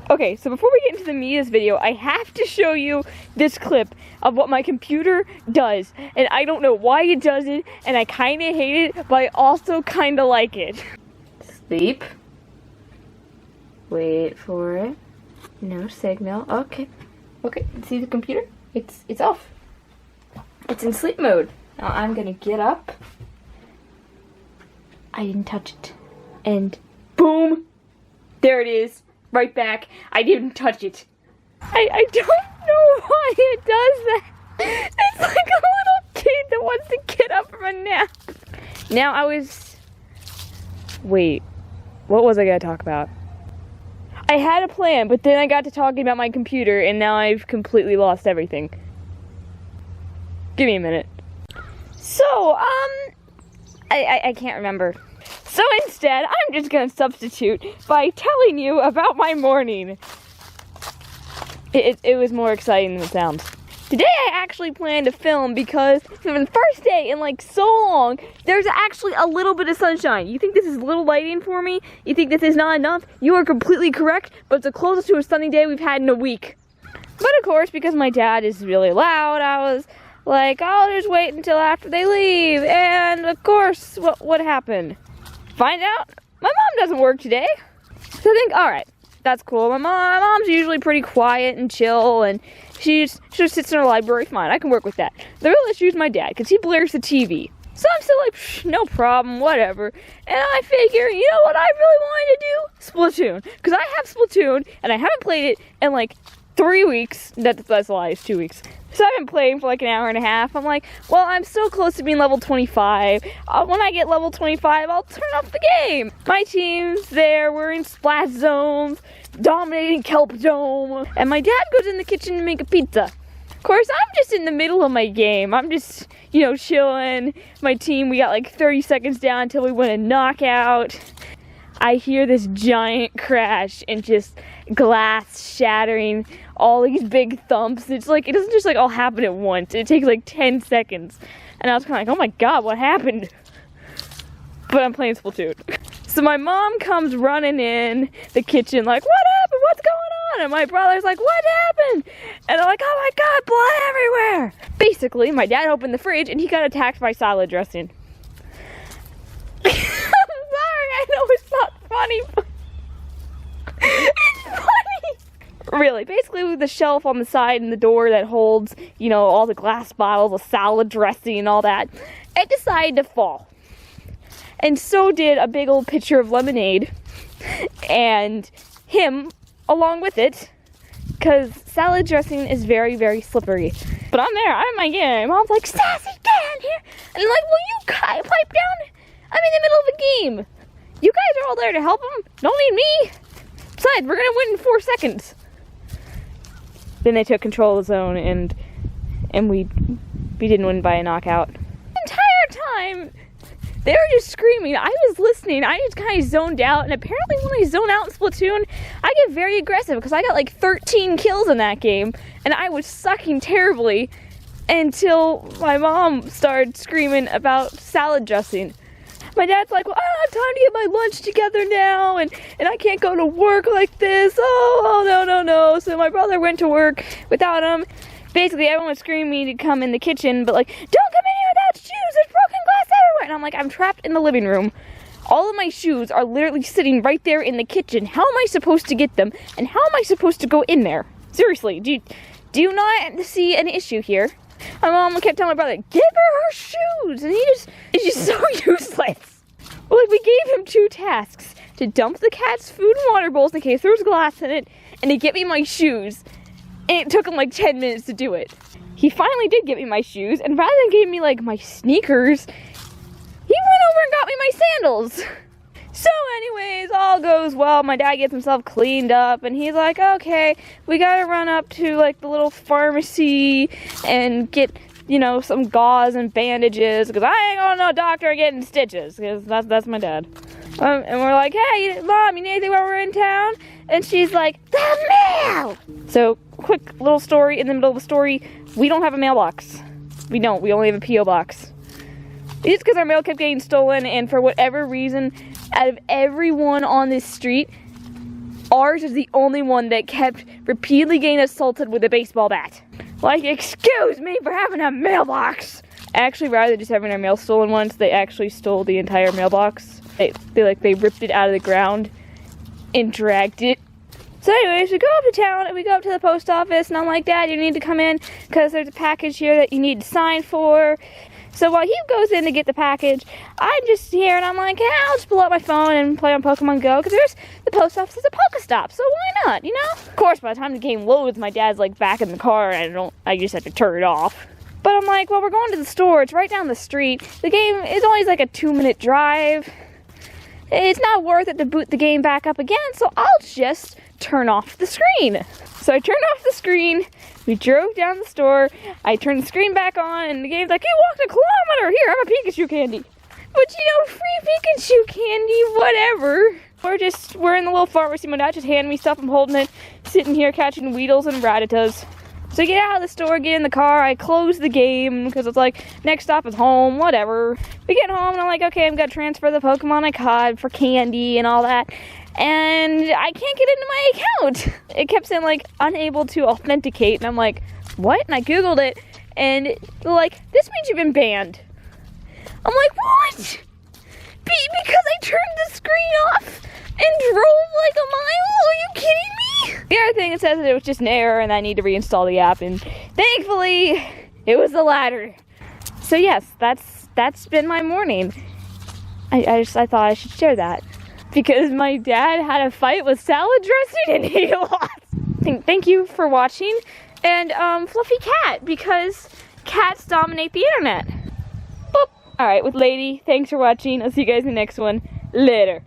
Okay, so before we get into the meat of this video, I have to show you this clip of what my computer does. And I don't know why it does it, and I kind of hate it, but I also kind of like it. Sleep. Wait for it. No signal. Okay. Okay, see the computer? It's off. It's in sleep mode. Now I'm gonna get up. I didn't touch it. And boom! There it is. Right back. I didn't touch it. I don't know why it does that. It's like a little kid that wants to get up from a nap. Now Wait. What was I gonna talk about? I had a plan, but then I got to talking about my computer, and now I've completely lost everything. Give me a minute. So, I can't remember. So instead, I'm just gonna substitute by telling you about my morning. It was more exciting than it sounds. Today I actually planned to film because for the first day in like so long, there's actually a little bit of sunshine. You think this is little lighting for me? You think this is not enough? You are completely correct, but it's the closest to a sunny day we've had in a week. But of course, because my dad is really loud, I was like, I'll just wait until after they leave. And of course, what happened? Find out, my mom doesn't work today. So I think, alright, that's cool. My mom's usually pretty quiet and chill, and she just sits in her library. Fine, I can work with that. The real issue is my dad, because he blares the TV. So I'm still like, no problem, whatever. And I figure, you know what I really wanted to do? Splatoon. Because I have Splatoon, and I haven't played it in like 3 weeks. That's a lie, it's 2 weeks. So I've been playing for like an hour and a half. I'm like, well, I'm so close to being level 25. When I get level 25, I'll turn off the game. My team's there, we're in Splash Zones, dominating Kelp Dome. And my dad goes in the kitchen to make a pizza. Of course, I'm just in the middle of my game. I'm just, chilling. My team, we got like 30 seconds down until we win a knockout. I hear this giant crash and just glass shattering, all these big thumps. It's like, it doesn't just like all happen at once. It takes like 10 seconds. And I was kind of like, oh my god, what happened? But I'm playing Splatoon. So my mom comes running in the kitchen like, what happened? What's going on? And my brother's like, what happened? And I'm like, oh my god, blood everywhere. Basically, my dad opened the fridge and he got attacked by salad dressing. I know it's not funny, but it's funny. Really, basically with the shelf on the side and the door that holds, all the glass bottles of salad dressing and all that, it decided to fall. And so did a big old pitcher of lemonade and him along with it, because salad dressing is very, very slippery. But I'm there, I'm in my game. Mom's like, Sassy, get in here. And I'm like, will you pipe down? I'm in the middle of a game. You guys are all there to help him. Don't need me. Besides, we're gonna win in 4 seconds. Then they took control of the zone, and we didn't win by a knockout. The entire time, they were just screaming. I was listening. I just kind of zoned out, and apparently when I zone out in Splatoon, I get very aggressive because I got like 13 kills in that game, and I was sucking terribly until my mom started screaming about salad dressing. My dad's like, well, I don't have time to get my lunch together now, and I can't go to work like this. Oh, no. So my brother went to work without him. Basically, everyone was screaming me to come in the kitchen, but like, don't come in here without shoes. There's broken glass everywhere. And I'm like, I'm trapped in the living room. All of my shoes are literally sitting right there in the kitchen. How am I supposed to get them? And how am I supposed to go in there? Seriously, do you not see an issue here? My mom kept telling my brother, give her shoes, and he's just so useless. Well, like, we gave him 2 tasks, to dump the cat's food and water bowls in case there was glass in it, and to get me my shoes, and it took him like 10 minutes to do it. He finally did get me my shoes, and rather than giving me like my sneakers, he went over and got me my sandals. So anyways, all goes well. My dad gets himself cleaned up, and he's like, okay, we gotta run up to like the little pharmacy and get, some gauze and bandages, because I ain't going to no doctor getting stitches, because that's my dad. And we're like, hey, Mom, you need anything while we're in town? And she's like, the mail! So, quick little story in the middle of the story, we don't have a mailbox. We don't, we only have a P.O. box. It's because our mail kept getting stolen, and for whatever reason, out of everyone on this street, Ours is the only one that kept repeatedly getting assaulted with a baseball bat. Like, excuse me for having a mailbox. Actually, rather than just having our mail stolen once, they actually stole the entire mailbox. They ripped it out of the ground and dragged it. So anyways, we go up to town and we go up to the post office and I'm like, Dad, you need to come in because there's a package here that you need to sign for. So while he goes in to get the package, I'm just here and I'm like, yeah, I'll just pull out my phone and play on Pokemon Go because there's the post office is a Pokestop, so why not, you know? Of course, by the time the game loads, my dad's like back in the car and I just have to turn it off. But I'm like, well, we're going to the store. It's right down the street. The game is only like a 2-minute drive. It's not worth it to boot the game back up again, so I'll just turn off the screen. So I turned off the screen. We drove down the store. I turned the screen back on, and the game's like, you walked a kilometer. Here, have a Pikachu candy. But you know, free Pikachu candy, whatever. We're in the little pharmacy. My dad just handed me stuff. I'm holding it, sitting here catching Weedles and Rattatas. So I get out of the store, get in the car, I close the game, because it's like, next stop is home, whatever. We get home, and I'm like, okay, I'm gonna transfer the Pokemon I caught for candy and all that. And I can't get into my account. It kept saying, like, unable to authenticate, and I'm like, what? And I Googled it, and they're like, this means you've been banned. I'm like, what? Because I turned the screen off and drove like a mile? Are you kidding me? The other thing, it says that it was just an error and I need to reinstall the app, and thankfully, it was the latter. So yes, that's been my morning. I thought I should share that. Because my dad had a fight with salad dressing and he lost. Thank you for watching. And Fluffy Cat, because cats dominate the internet. Boop. Alright, with Lady, thanks for watching. I'll see you guys in the next one. Later.